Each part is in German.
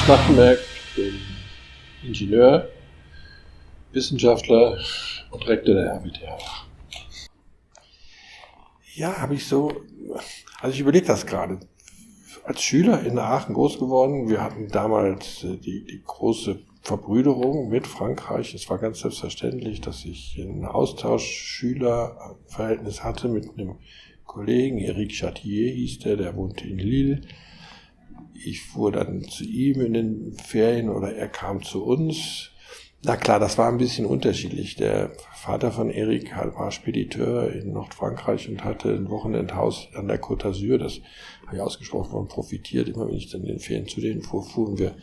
Schmachtenberg, ich bin Ingenieur, Wissenschaftler und Rektor der RWTH. Ja, habe ich so, also ich überlege das gerade. Als Schüler in Aachen groß geworden, wir hatten damals die große Verbrüderung mit Frankreich. Es war ganz selbstverständlich, dass ich ein Austauschschülerverhältnis hatte mit einem Kollegen, Eric Châtier hieß der wohnte in Lille. Ich fuhr dann zu ihm in den Ferien oder er kam zu uns. Na klar, das war ein bisschen unterschiedlich. Der Vater von Eric war Spediteur in Nordfrankreich und hatte ein Wochenendhaus an der Côte d'Azur. Das habe ich ausgesprochen von profitiert. Immer wenn ich dann in den Ferien zu denen fuhr, fuhren wir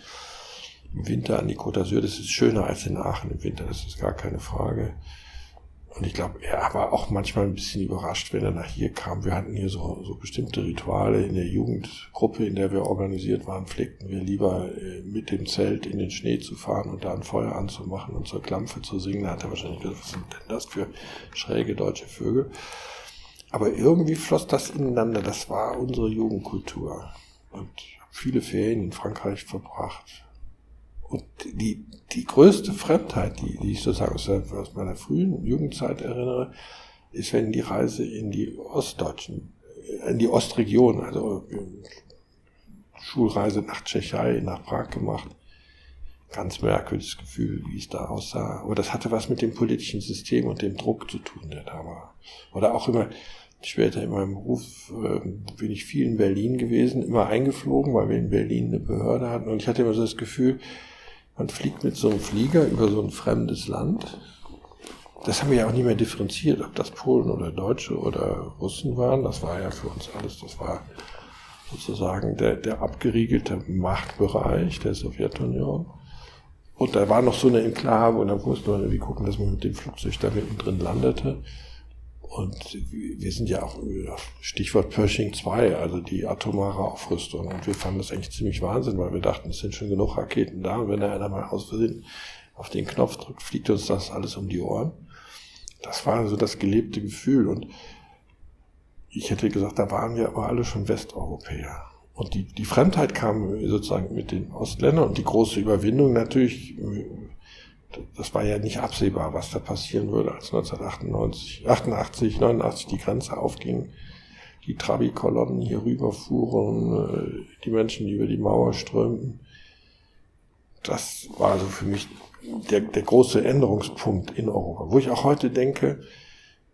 im Winter an die Côte d'Azur. Das ist schöner als in Aachen im Winter, das ist gar keine Frage. Und ich glaube, er war auch manchmal ein bisschen überrascht, wenn er nach hier kam. Wir hatten hier so bestimmte Rituale in der Jugendgruppe, in der wir organisiert waren, pflegten wir lieber mit dem Zelt in den Schnee zu fahren und da ein Feuer anzumachen und zur Klampfe zu singen. Da hat er wahrscheinlich gesagt, was sind denn das für schräge deutsche Vögel? Aber irgendwie floss das ineinander. Das war unsere Jugendkultur. Und ich habe viele Ferien in Frankreich verbracht. Und die größte Fremdheit, die ich sozusagen aus meiner frühen Jugendzeit erinnere, ist, wenn die Reise in die Ostregion, also Schulreise nach Tschechei, nach Prag gemacht. Ganz merkwürdiges Gefühl, wie es da aussah. Aber das hatte was mit dem politischen System und dem Druck zu tun, der da war. Oder auch immer, später in meinem Beruf bin ich viel in Berlin gewesen, immer eingeflogen, weil wir in Berlin eine Behörde hatten. Und ich hatte immer so das Gefühl, man fliegt mit so einem Flieger über so ein fremdes Land. Das haben wir ja auch nicht mehr differenziert, ob das Polen oder Deutsche oder Russen waren. Das war ja für uns alles, das war sozusagen der abgeriegelte Machtbereich der Sowjetunion. Und da war noch so eine Enklave und da musste man irgendwie gucken, dass man mit dem Flugzeug da mittendrin landete. Und wir sind ja auch, Stichwort Pershing 2, also die atomare Aufrüstung. Und wir fanden das eigentlich ziemlich Wahnsinn, weil wir dachten, es sind schon genug Raketen da. Und wenn da einer mal aus Versehen auf den Knopf drückt, fliegt uns das alles um die Ohren. Das war so das gelebte Gefühl. Und ich hätte gesagt, da waren wir aber alle schon Westeuropäer. Und die Fremdheit kam sozusagen mit den Ostländern und die große Überwindung natürlich. Das war ja nicht absehbar, was da passieren würde, als 1988, 89 die Grenze aufging, die Trabi-Kolonnen hier rüberfuhren, die Menschen, die über die Mauer strömten. Das war also für mich der große Änderungspunkt in Europa, wo ich auch heute denke,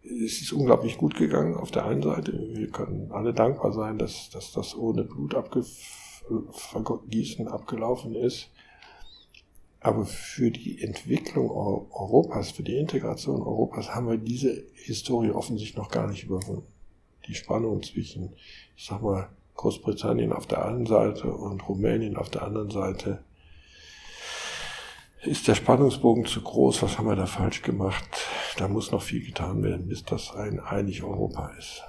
es ist unglaublich gut gegangen auf der einen Seite. Wir können alle dankbar sein, dass das ohne Blutvergießen abgelaufen ist. Aber für die Entwicklung Europas, für die Integration Europas haben wir diese Historie offensichtlich noch gar nicht überwunden. Die Spannung zwischen, ich sag mal, Großbritannien auf der einen Seite und Rumänien auf der anderen Seite. Ist der Spannungsbogen zu groß? Was haben wir da falsch gemacht? Da muss noch viel getan werden, bis das ein einig Europa ist.